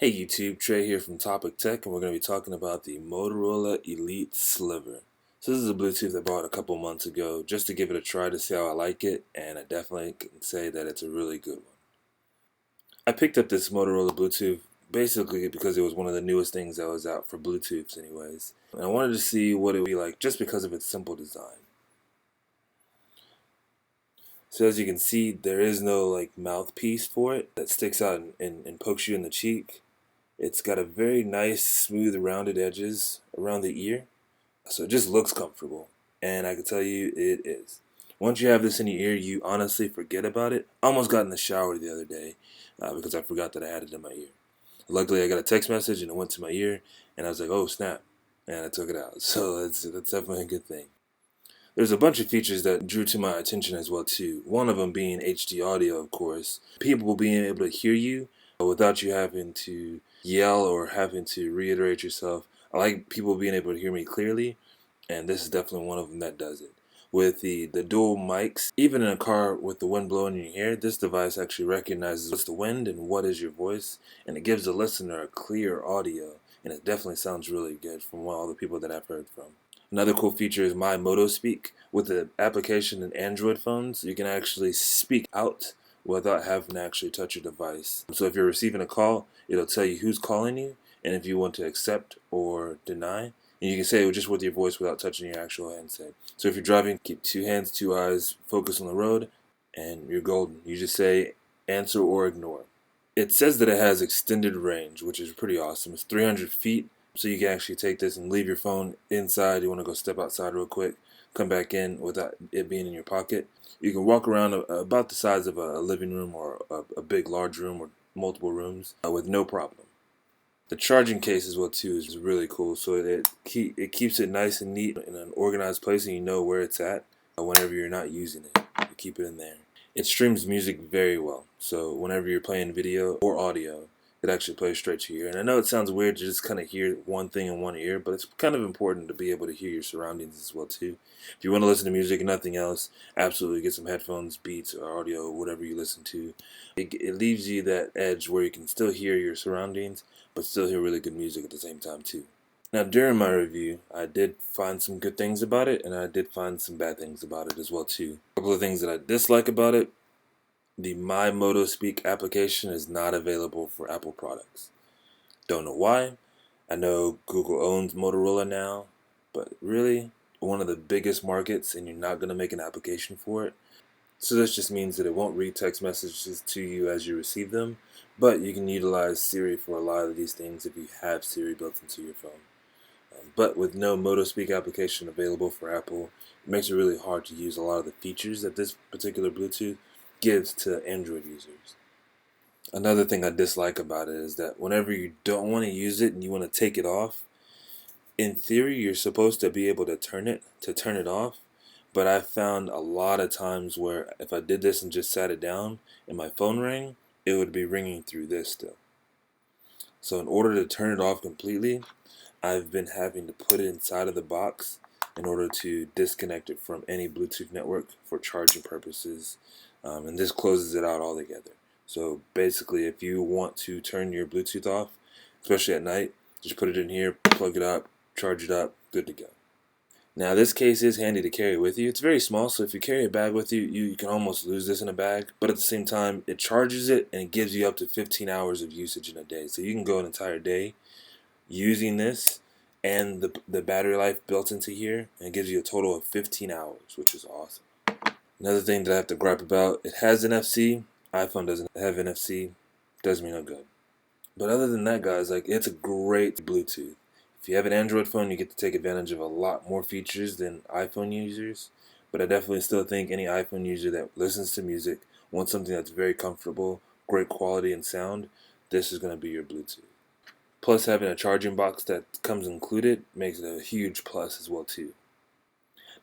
Hey YouTube, Trey here from Topic Tech, and we're going to be talking about the Motorola Elite Sliver. So this is a Bluetooth I bought a couple months ago just to give it a try to see how I like it, and I definitely can say that it's a really good one. I picked up this Motorola Bluetooth basically because it was one of the newest things that was out for Bluetooths anyways. And I wanted to see what it would be like just because of its simple design. So as you can see, there is no mouthpiece for it that sticks out and pokes you in the cheek. It's got a very nice, smooth, rounded edges around the ear, so it just looks comfortable, and I can tell you it is. Once you have this in your ear, you honestly forget about it. I almost got in the shower the other day because I forgot that I had it in my ear. Luckily, I got a text message and it went to my ear, and I was like, oh snap, and I took it out. So that's definitely a good thing. There's a bunch of features that drew to my attention as well too. One of them being HD audio, of course. People being able to hear you without you having to yell or having to reiterate yourself. I like people being able to hear me clearly, and this is definitely one of them that does it. With the dual mics, even in a car with the wind blowing in your ear, this device actually recognizes what's the wind and what is your voice, and it gives the listener a clear audio, and it definitely sounds really good from all the people that I've heard from. Another cool feature is my Moto Speak. With the application in Android phones, you can actually speak out without having to actually touch your device. So if you're receiving a call, it'll tell you who's calling you, and if you want to accept or deny, and you can say it just with your voice without touching your actual handset. So if you're driving, keep two hands, two eyes, focus on the road, and you're golden. You just say answer or ignore. It says that it has extended range, which is pretty awesome. It's 300 feet, so you can actually take this and leave your phone inside. You want to go step outside real quick, come back in without it being in your pocket. You can walk around about the size of a living room or a big large room or multiple rooms with no problem. The charging case as well too is really cool. So it keeps it nice and neat in an organized place, and you know where it's at whenever you're not using it. You keep it in there. It streams music very well, so whenever you're playing video or audio, it actually plays straight to your ear. And I know it sounds weird to just kind of hear one thing in one ear, but it's kind of important to be able to hear your surroundings as well too. If you want to listen to music and nothing else, absolutely get some headphones, beats, or audio, whatever you listen to. It leaves you that edge where you can still hear your surroundings, but still hear really good music at the same time too. Now, during my review, I did find some good things about it, and I did find some bad things about it as well too. A couple of things that I dislike about it: the My Moto Speak application is not available for Apple products. Don't know why. I know Google owns Motorola now, but really, one of the biggest markets, and you're not going to make an application for it. So this just means that it won't read text messages to you as you receive them, but you can utilize Siri for a lot of these things if you have Siri built into your phone. But with no Moto Speak application available for Apple, it makes it really hard to use a lot of the features that this particular Bluetooth gives to Android users. Another thing I dislike about it is that whenever you don't want to use it and you want to take it off, in theory you're supposed to be able to turn it off, but I found a lot of times where if I did this and just sat it down and my phone rang, it would be ringing through this still. So in order to turn it off completely, I've been having to put it inside of the box in order to disconnect it from any Bluetooth network for charging purposes, and this closes it out altogether. So basically, if you want to turn your Bluetooth off, especially at night, just put it in here, plug it up, charge it up, good to go. Now this case is handy to carry with you. It's very small, so if you carry a bag with you, you can almost lose this in a bag. But at the same time, it charges it and it gives you up to 15 hours of usage in a day. So you can go an entire day using this and the battery life built into here, and it gives you a total of 15 hours, which is awesome. Another thing that I have to gripe about, it has NFC. iPhone doesn't have NFC. Does me no good. But other than that, guys, it's a great Bluetooth. If you have an Android phone, you get to take advantage of a lot more features than iPhone users. But I definitely still think any iPhone user that listens to music wants something that's very comfortable, great quality and sound, this is going to be your Bluetooth. Plus, having a charging box that comes included makes it a huge plus as well too.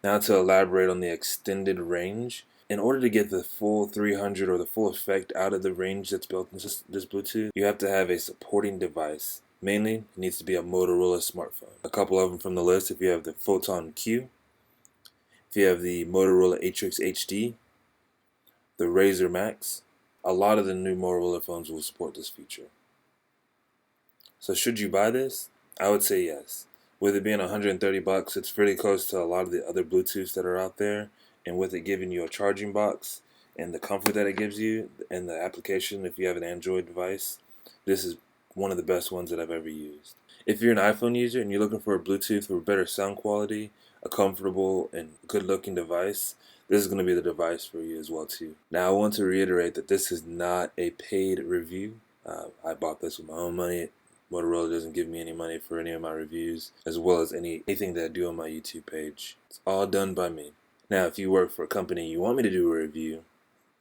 Now to elaborate on the extended range. In order to get the full 300 or the full effect out of the range that's built into this Bluetooth, you have to have a supporting device. Mainly, it needs to be a Motorola smartphone. A couple of them from the list: if you have the Photon Q, if you have the Motorola Atrix HD, the Razr Max, a lot of the new Motorola phones will support this feature. So should you buy this? I would say yes. With it being $130, it's pretty close to a lot of the other Bluetooths that are out there, and with it giving you a charging box and the comfort that it gives you and the application if you have an Android device, this is one of the best ones that I've ever used. If you're an iPhone user and you're looking for a Bluetooth with better sound quality, a comfortable and good looking device, this is going to be the device for you as well too. Now I want to reiterate that this is not a paid review. I bought this with my own money. Motorola doesn't give me any money for any of my reviews, as well as anything that I do on my YouTube page. It's all done by me. Now, if you work for a company and you want me to do a review,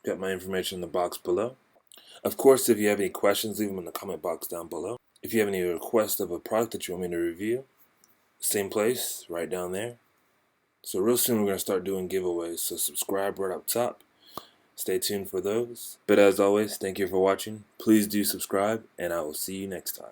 got my information in the box below. Of course, if you have any questions, leave them in the comment box down below. If you have any requests of a product that you want me to review, same place, right down there. So real soon we're going to start doing giveaways, so subscribe right up top. Stay tuned for those. But as always, thank you for watching. Please do subscribe, and I will see you next time.